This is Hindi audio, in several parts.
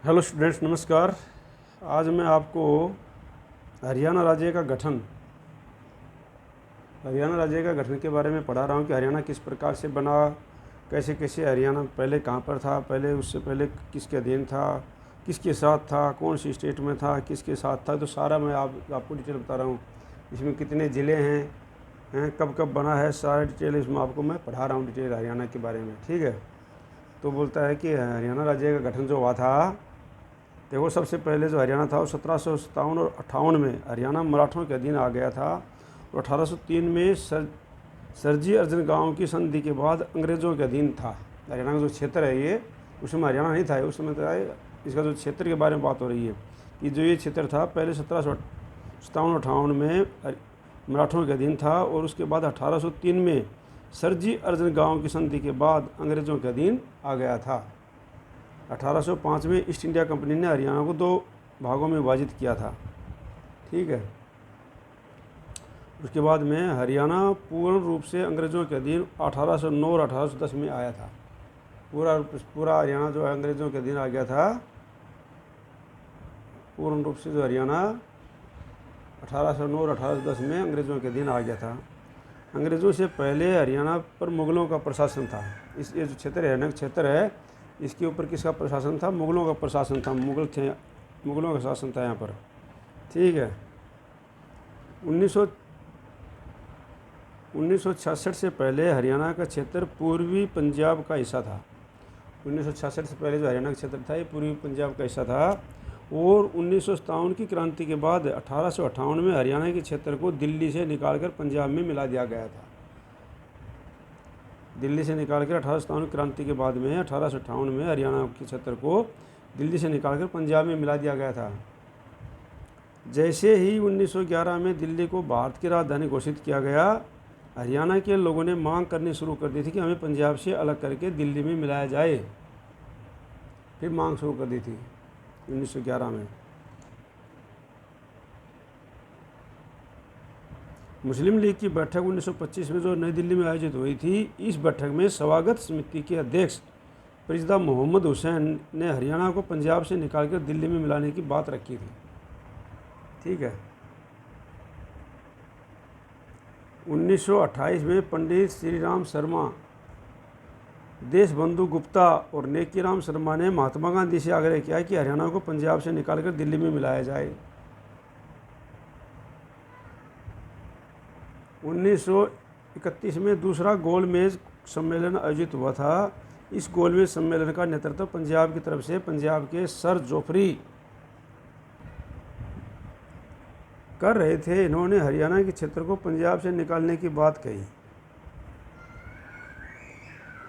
हेलो स्टूडेंट्स, नमस्कार। आज मैं आपको हरियाणा राज्य का गठन के बारे में पढ़ा रहा हूँ कि हरियाणा किस प्रकार से बना, कैसे कैसे हरियाणा पहले कहाँ पर था, पहले उससे पहले किसके अधीन था, किसके साथ था, कौन सी स्टेट में था, किसके साथ था। तो सारा मैं आपको डिटेल बता रहा हूँ। इसमें कितने ज़िले हैं, कब कब बना है, सारा डिटेल इसमें आपको मैं पढ़ा रहा हूँ, डिटेल हरियाणा के बारे में। ठीक है। तो बोलता है कि हरियाणा राज्य का गठन जो हुआ था, देखो सबसे पहले जो हरियाणा था वो 1757 और 58 में हरियाणा मराठों के अधीन आ गया था। और 1803 में सरजी अर्जन गांव की संधि के बाद अंग्रेज़ों के अधीन था। हरियाणा का जो क्षेत्र है ये, उसमें हरियाणा नहीं था, उस समय तो इसका जो क्षेत्र के बारे में बात हो रही है कि जो ये क्षेत्र था पहले 1757-58 में मराठों के अधीन था, और उसके बाद 1803 में सरजी अर्जन गांव की संधि के बाद अंग्रेज़ों के अधीन आ गया था। 1805 में ईस्ट इंडिया कंपनी ने हरियाणा को 2 भागों में विभाजित किया था। ठीक है। उसके बाद में हरियाणा पूर्ण रूप से अंग्रेज़ों के अधीन 1809 और 1810 में आया था। पूरा हरियाणा जो है अंग्रेज़ों के अधीन आ गया था। पूर्ण रूप से जो हरियाणा 1809 और 1810 में अंग्रेज़ों के अधीन आ गया था। अंग्रेज़ों से पहले हरियाणा पर मुग़लों का प्रशासन था। ये जो क्षेत्र है, हरियाणा क्षेत्र है, इसके ऊपर किसका प्रशासन था? मुग़लों का प्रशासन था। मुग़लों का शासन था यहाँ पर। ठीक है। 1966 से पहले हरियाणा का क्षेत्र पूर्वी पंजाब का हिस्सा था। 1966 से पहले जो हरियाणा का क्षेत्र था ये पूर्वी पंजाब का हिस्सा था। और 1957 की क्रांति के बाद 1858 में हरियाणा के क्षेत्र को दिल्ली से निकालकर पंजाब में मिला दिया गया था। दिल्ली से निकालकर 1857 क्रांति के बाद में 1858 में हरियाणा के क्षेत्र को दिल्ली से निकालकर पंजाब में मिला दिया गया था। जैसे ही 1911 में दिल्ली को भारत की राजधानी घोषित किया गया, हरियाणा के लोगों ने मांग करनी शुरू कर दी थी कि हमें पंजाब से अलग करके दिल्ली में मिलाया जाए। फिर मांग शुरू कर दी थी 1911 में। मुस्लिम लीग की बैठक 1925 में जो नई दिल्ली में आयोजित हुई थी, इस बैठक में स्वागत समिति के अध्यक्ष परिजदा मोहम्मद हुसैन ने हरियाणा को पंजाब से निकालकर दिल्ली में मिलाने की बात रखी थी। ठीक है। 1928 में पंडित श्री राम शर्मा, देशबंधु गुप्ता और नेकीराम शर्मा ने महात्मा गांधी से आग्रह किया कि हरियाणा को पंजाब से निकालकर दिल्ली में मिलाया जाए। 1931 में दूसरा गोलमेज सम्मेलन आयोजित हुआ था। इस गोलमेज सम्मेलन का नेतृत्व पंजाब की तरफ से पंजाब के सर जोफ्री कर रहे थे। इन्होंने हरियाणा के क्षेत्र को पंजाब से निकालने की बात कही।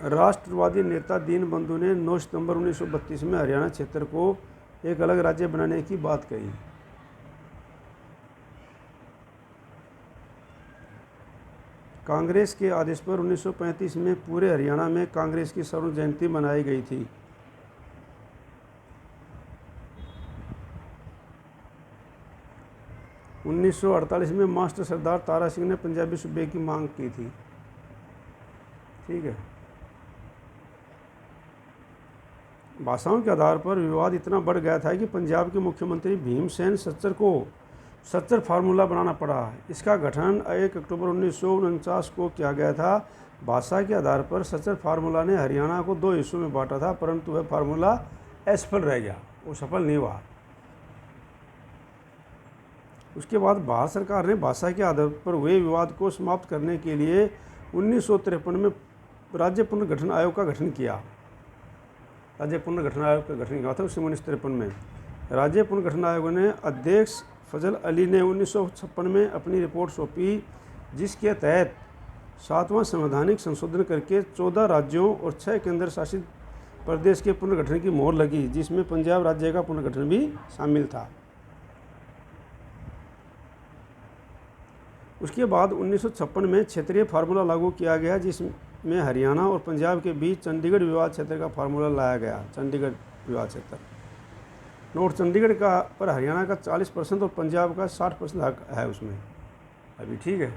राष्ट्रवादी नेता दीनबंधु ने 9 सितंबर 1932 में हरियाणा क्षेत्र को एक अलग राज्य बनाने की बात कही। कांग्रेस के आदेश पर 1935 में पूरे हरियाणा में कांग्रेस की स्वर्ण जयंती मनाई गई थी। उन्नीस सौ 1948 में मास्टर सरदार तारा सिंह ने पंजाबी सूबे की मांग की थी। ठीक है। भाषाओं के आधार पर विवाद इतना बढ़ गया था कि पंजाब के मुख्यमंत्री भीमसेन सच्चर को सच्चर फार्मूला बनाना पड़ा। इसका गठन 1 अक्टूबर 1949 को किया गया था। भाषा के आधार पर सच्चर फार्मूला ने हरियाणा को 2 हिस्सों में बांटा था, परंतु वह फार्मूला असफल रह गया, वो सफल नहीं हुआ। उसके बाद भारत सरकार ने भाषा के आधार पर हुए विवाद को समाप्त करने के लिए 1953 में राज्य पुनर्गठन आयोग का गठन किया। राज्य पुनर्गठन आयोग का गठन किया था 1953 में। राज्य पुनर्गठन आयोग ने अध्यक्ष फजल अली ने 1956 में अपनी रिपोर्ट सौंपी, जिसके तहत 7वां संवैधानिक संशोधन करके 14 राज्यों और 6 केंद्र शासित प्रदेश के पुनर्गठन की मोहर लगी, जिसमें पंजाब राज्य का पुनर्गठन भी शामिल था। उसके बाद 1956 में क्षेत्रीय फार्मूला लागू किया गया, जिसमें हरियाणा और पंजाब के बीच चंडीगढ़ विवाद क्षेत्र का फार्मूला लाया गया। चंडीगढ़ विवाद क्षेत्र, नॉर्थ चंडीगढ़ का पर हरियाणा का 40% और पंजाब का 60% हक है उसमें अभी। ठीक है।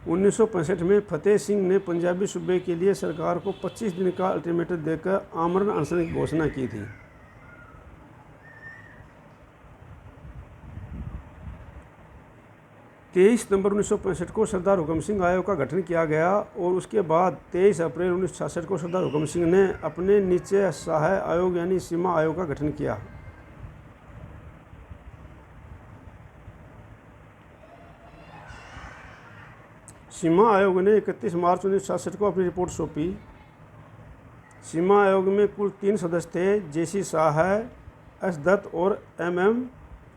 1965 में फतेह सिंह ने पंजाबी सूबे के लिए सरकार को 25 दिन का अल्टीमेटम देकर आमरण अनशन की घोषणा की थी। 23 सितंबर 1965 को सरदार हुकम सिंह आयोग का गठन किया गया और उसके बाद 23 अप्रैल 1966 को सरदार हुकम सिंह ने अपने नीचे सहायक आयोग यानी सीमा आयोग का गठन किया। सीमा आयोग ने 31 मार्च 1966 को अपनी रिपोर्ट सौंपी। सीमा आयोग में कुल 3 सदस्य थे, जेसी शाह, एस दत्त और MM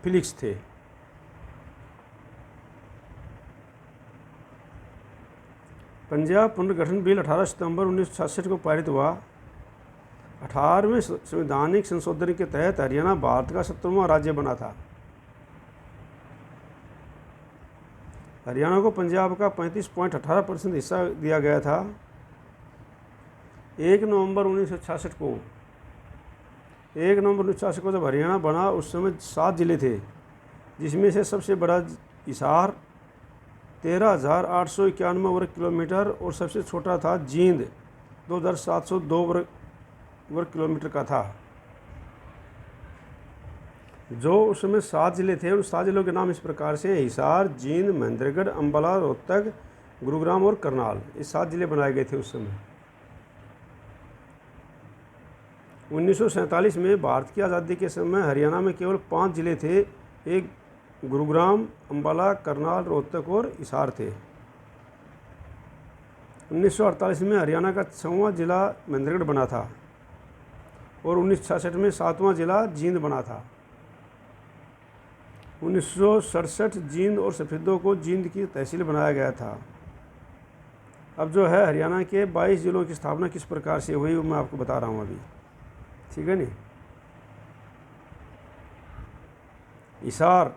फिलिक्स थे। पंजाब पुनर्गठन बिल 18 सितंबर 1966 को पारित हुआ। 18वें संवैधानिक संशोधन के तहत हरियाणा भारत का 70वां राज्य बना था। हरियाणा को पंजाब का 35.18% हिस्सा दिया गया था। 1 नवंबर 1966 को जब हरियाणा बना उस समय 7 जिले थे, जिसमें से सबसे बड़ा हिसार 13,891 वर्ग किलोमीटर और सबसे छोटा था जींद 2,702 वर्ग किलोमीटर का था। जो उस समय 7 जिले थे, उन 7 जिलों के नाम इस प्रकार से हिसार, जींद, महेंद्रगढ़, अम्बाला, रोहतक, गुरुग्राम और करनाल, ये 7 जिले बनाए गए थे उस समय। 1947 में भारत की आज़ादी के समय हरियाणा में केवल 5 जिले थे, एक गुरुग्राम, अम्बाला, करनाल, रोहतक और हिसार थे। 1948 में हरियाणा का 6वां जिला महेंद्रगढ़ बना था और 1966 में 7वां जिला जींद बना था। 1967 जींद और सफेदों को जींद की तहसील बनाया गया था। अब जो है हरियाणा के 22 जिलों की स्थापना किस प्रकार से हुई वो मैं आपको बता रहा हूँ अभी, ठीक है नहीं। हिसार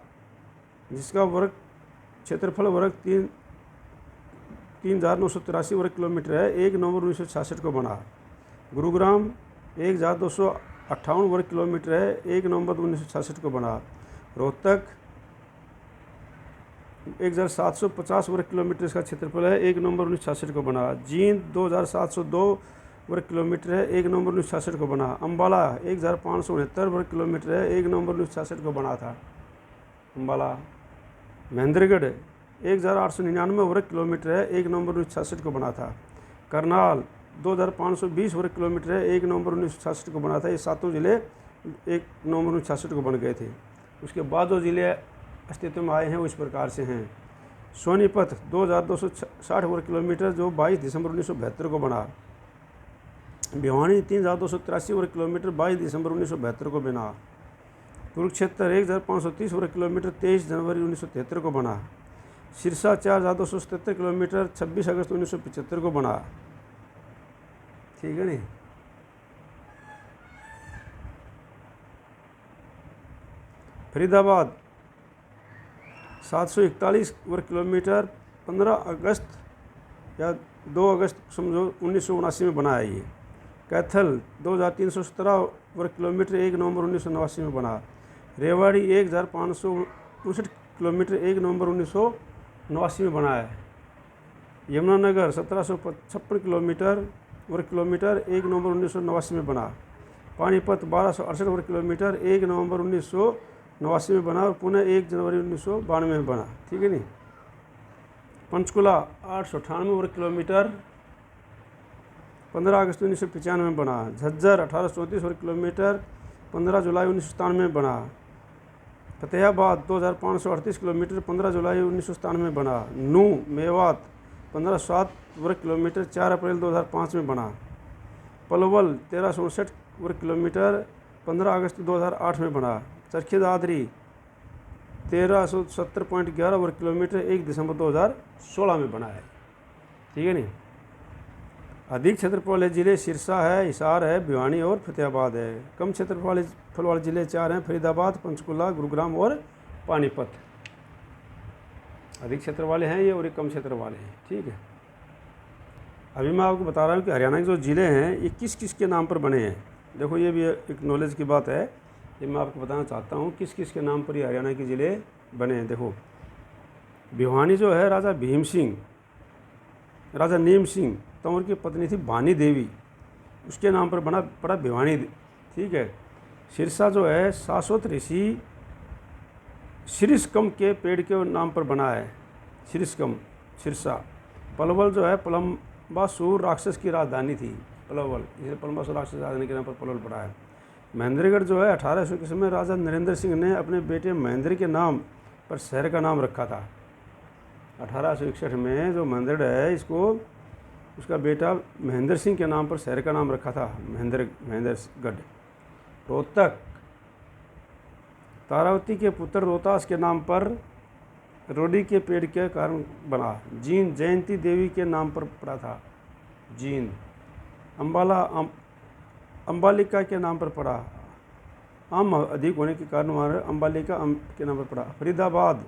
जिसका वर्ग क्षेत्रफल वर्ग 3,983 वर्ग किलोमीटर है, 1 नवंबर 1966 को बना। गुरुग्राम 1,258 वर्ग किलोमीटर है, 1 नवंबर 1966 को बना। रोहतक 1,750 वर्ग किलोमीटर इसका क्षेत्रफल है, 1 नवंबर 1966 को बना। जींद 2,702 वर्ग किलोमीटर है, 1 नवंबर 1966 को बना। अम्बाला 1,569 वर्ग किलोमीटर है, 1 नवंबर 1966 को बना था अम्बाला। महेंद्रगढ़ 1,899 वर्ग किलोमीटर है, 1 नवंबर 1966 को बना था। करनाल 2,520 वर्ग किलोमीटर है, 1 नवंबर 1966 को बना था। ये 7 जिले 1 नवंबर 1966 को बन गए थे। उसके बाद जो जिले अस्तित्व में आए हैं वो इस प्रकार से हैं। सोनीपत 2,260 वर्ग किलोमीटर जो 22 दिसंबर 1972 को बना। भिवानी 3,283 वर्ग किलोमीटर 22 दिसंबर 1972 को बना। कुरुक्षेत्र 1,530 वर्ग किलोमीटर 23 जनवरी 1973 को बना। सिरसा 4,277 किलोमीटर 26 अगस्त 1975 को बना, ठीक है नहीं। फरीदाबाद 741 वर्ग किलोमीटर 15 अगस्त या 2 अगस्त समझो 1979 में बना है ये। कैथल 2,317 वर्ग किलोमीटर 1 नवंबर 1989 में बना। रेवाड़ी 1,559 किलोमीटर 1 नवंबर 1989 में बना है। यमुनानगर 1,756 वर्ग किलोमीटर 1 नवंबर 1989 में बना। पानीपत 1,268 वर्ग किलोमीटर 1 नवंबर 1989 में बना और पुणे 1 जनवरी 1992 में बना, ठीक है नहीं। पंचकुला 898 वर्ग किलोमीटर 15 अगस्त 1995 में बना। झज्जर 1834 वर्ग किलोमीटर 15 जुलाई 1997 में बना। फतेहाबाद 2,538 किलोमीटर 15 जुलाई 1997 में बना। नूह मेवात 1507 वर्ग किलोमीटर 4 अप्रैल 2005 में बना। पलवल 1369 वर्ग किलोमीटर 15 अगस्त 2008 में बना। चरखी दादरी 1370.11 वर्ग किलोमीटर 1 दिसंबर 2016 में बना है, ठीक है नहीं। अधिक क्षेत्रफल वाले जिले सिरसा है, हिसार है, भिवानी और फतेहाबाद है। कम क्षेत्रफल वाले जिले 4 हैं, फरीदाबाद, पंचकुला, गुरुग्राम और पानीपत। अधिक क्षेत्र वाले हैं ये और ये कम क्षेत्र वाले हैं, ठीक है। अभी मैं आपको बता रहा हूँ कि हरियाणा के जो ज़िले हैं ये किस किस के नाम पर बने हैं। देखो ये भी एक नॉलेज की बात है, ये मैं आपको बताना चाहता हूँ किस किस के नाम पर ये हरियाणा के ज़िले बने हैं। देखो भिवानी जो है राजा भीम सिंह राजा नीम सिंह तंवर की पत्नी थी भानी देवी, उसके नाम पर बना पड़ा भिवानी। ठीक है। सिरसा जो है शाश्वत ऋषि सिरिस्कम के पेड़ के नाम पर बना है, सिरिस्कम सिरसा। पलवल जो है पलम्बासुर राक्षस की राजधानी थी, पलवल, इसलिए पलम्बासुर राक्षस राजधानी के नाम पर पलवल पड़ा है। महेंद्रगढ़ जो है 1800 के समय राजा नरेंद्र सिंह ने अपने बेटे महेंद्र के नाम पर शहर का नाम रखा था। 1861 में जो महेंद्रगढ़ है इसको उसका बेटा महेंद्र सिंह के नाम पर शहर का नाम रखा था, महेंद्रगढ़। रोहतक तारावती के पुत्र रोहतास के नाम पर रोडी के पेड़ के कारण बना। जींद जयंती देवी के नाम पर पड़ा था, जींद। अम्बाला अम्बालिका के नाम पर पड़ा, आम अधिक होने के कारण वहाँ अम्बालिका के नाम पर पड़ा। फरीदाबाद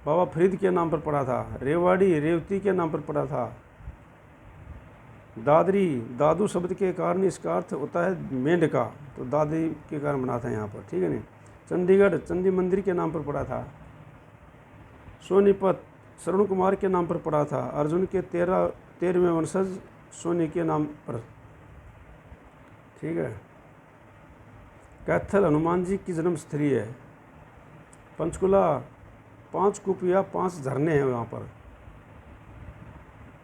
बाबा फरीद के नाम पर पड़ा था। रेवाड़ी रेवती के नाम पर पड़ा था। दादरी दादू शब्द के कारण इसका अर्थ होता है मेंढका, तो दादी के कारण बना था यहाँ पर। ठीक है नहीं। चंडीगढ़ चंडी मंदिर के नाम पर पड़ा था। सोनीपत श्रवण कुमार के नाम पर पड़ा था, अर्जुन के 13वें वंशज सोनी के नाम पर। ठीक है। कैथल हनुमान जी की जन्मस्थली है। पंचकुला 5 कूप या 5 झरने हैं वहाँ पर।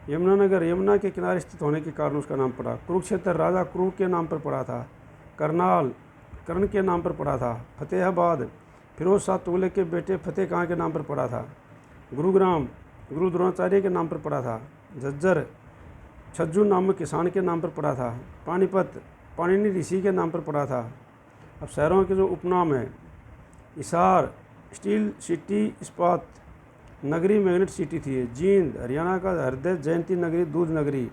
यमुनानगर यमुना के किनारे स्थित होने के कारण उसका नाम पड़ा। कुरुक्षेत्र राजा क्रू के नाम पर पड़ा था। करनाल कर्ण के नाम पर पड़ा था। फतेहाबाद फिरोज शाह तुगलक के बेटे फतेह खां के नाम पर पड़ा था। गुरुग्राम गुरु द्रोणाचार्य के नाम पर पड़ा था। झज्जर छज्जू नामक किसान के नाम पर पड़ा था। पानीपत पाणिनि ऋषि के नाम पर पड़ा था। अब शहरों के जो उपनाम हैं, हिसार स्टील सिटी इस्पात नगरी मैग्नेट सिटी थी। जींद हरियाणा का हृदय जयंती नगरी दूध नगरी।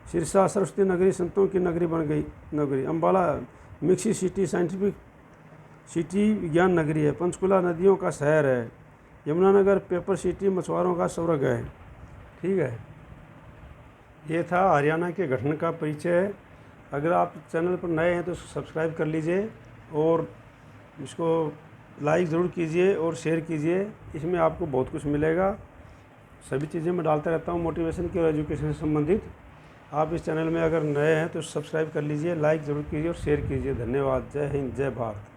सिरसा सरस्वती नगरी संतों की नगरी बन गई नगरी। Ambala mixie city scientific city विज्ञान नगरी है। पंचकुला नदियों का शहर है। यमुनानगर पेपर सिटी मछुआरों का स्वर्ग है। ठीक है। ये था हरियाणा के गठन का परिचय। अगर आप चैनल पर नए हैं तो सब्सक्राइब कर लीजिए और इसको लाइक ज़रूर कीजिए और शेयर कीजिए, इसमें आपको बहुत कुछ मिलेगा। सभी चीज़ें मैं डालता रहता हूँ मोटिवेशन की और एजुकेशन से संबंधित। आप इस चैनल में अगर नए हैं तो सब्सक्राइब कर लीजिए, लाइक ज़रूर कीजिए और शेयर कीजिए। धन्यवाद। जय हिंद, जय भारत।